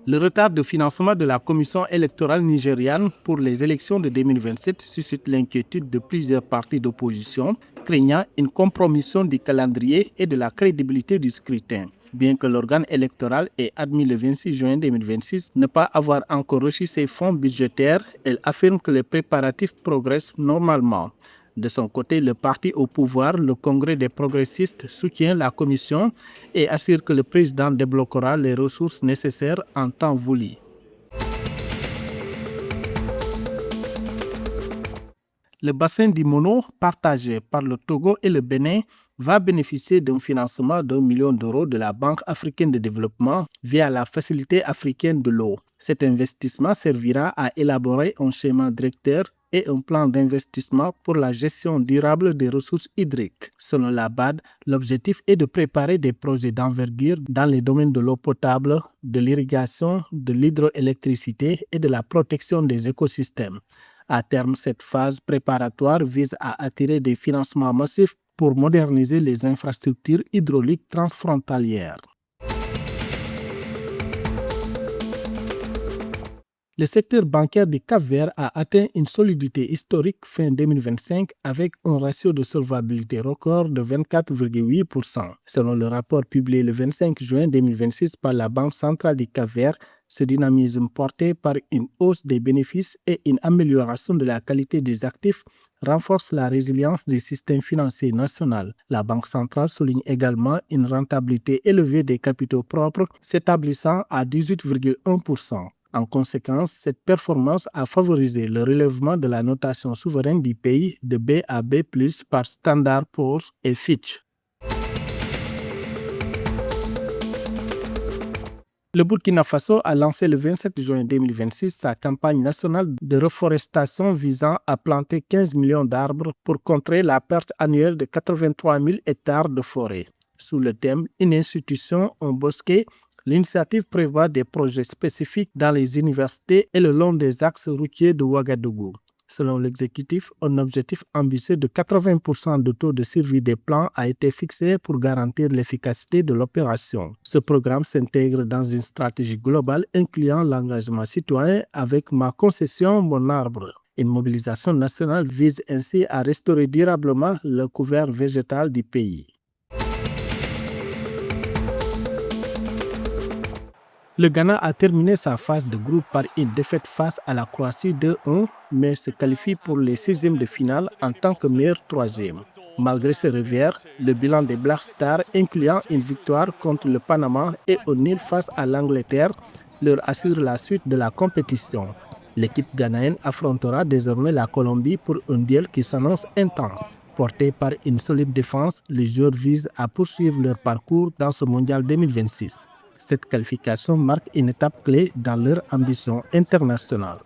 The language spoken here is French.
Le retard de financement de la commission électorale nigériane pour les élections de 2027 suscite l'inquiétude de plusieurs partis d'opposition, craignant une compromission du calendrier et de la crédibilité du scrutin. Bien que l'organe électoral ait admis le 26 juin 2026 ne pas avoir encore reçu ses fonds budgétaires, elle affirme que les préparatifs progressent normalement. De son côté, le parti au pouvoir, le Congrès des progressistes, soutient la commission et assure que le président débloquera les ressources nécessaires en temps voulu. Le bassin du Mono, partagé par le Togo et le Bénin, va bénéficier d'un financement d'1 million d'euros de la Banque africaine de développement via la Facilité africaine de l'eau. Cet investissement servira à élaborer un schéma directeur et un plan d'investissement pour la gestion durable des ressources hydriques. Selon la BAD, l'objectif est de préparer des projets d'envergure dans les domaines de l'eau potable, de l'irrigation, de l'hydroélectricité et de la protection des écosystèmes. À terme, cette phase préparatoire vise à attirer des financements massifs pour moderniser les infrastructures hydrauliques transfrontalières. Le secteur bancaire du Cap-Vert a atteint une solidité historique fin 2025 avec un ratio de solvabilité record de 24,8%. Selon le rapport publié le 25 juin 2026 par la Banque centrale du Cap-Vert, ce dynamisme porté par une hausse des bénéfices et une amélioration de la qualité des actifs renforce la résilience du système financier national. La Banque centrale souligne également une rentabilité élevée des capitaux propres s'établissant à 18,1%. En conséquence, cette performance a favorisé le relèvement de la notation souveraine du pays de B à B+ par Standard & Poor's et Fitch. Le Burkina Faso a lancé le 27 juin 2026 sa campagne nationale de reforestation visant à planter 15 millions d'arbres pour contrer la perte annuelle de 83 000 hectares de forêt. Sous le thème « Une institution, un bosquet », l'initiative prévoit des projets spécifiques dans les universités et le long des axes routiers de Ouagadougou. Selon l'exécutif, un objectif ambitieux de 80% de taux de survie des plants a été fixé pour garantir l'efficacité de l'opération. Ce programme s'intègre dans une stratégie globale incluant l'engagement citoyen avec Ma concession, mon arbre. Une mobilisation nationale vise ainsi à restaurer durablement le couvert végétal du pays. Le Ghana a terminé sa phase de groupe par une défaite face à la Croatie 2-1, mais se qualifie pour les 16e de finale en tant que meilleur troisième. Malgré ce revers, le bilan des Black Stars, incluant une victoire contre le Panama et un nul face à l'Angleterre, leur assure la suite de la compétition. L'équipe ghanéenne affrontera désormais la Colombie pour un duel qui s'annonce intense. Porté par une solide défense, les joueurs visent à poursuivre leur parcours dans ce mondial 2026. Cette qualification marque une étape clé dans leur ambition internationale.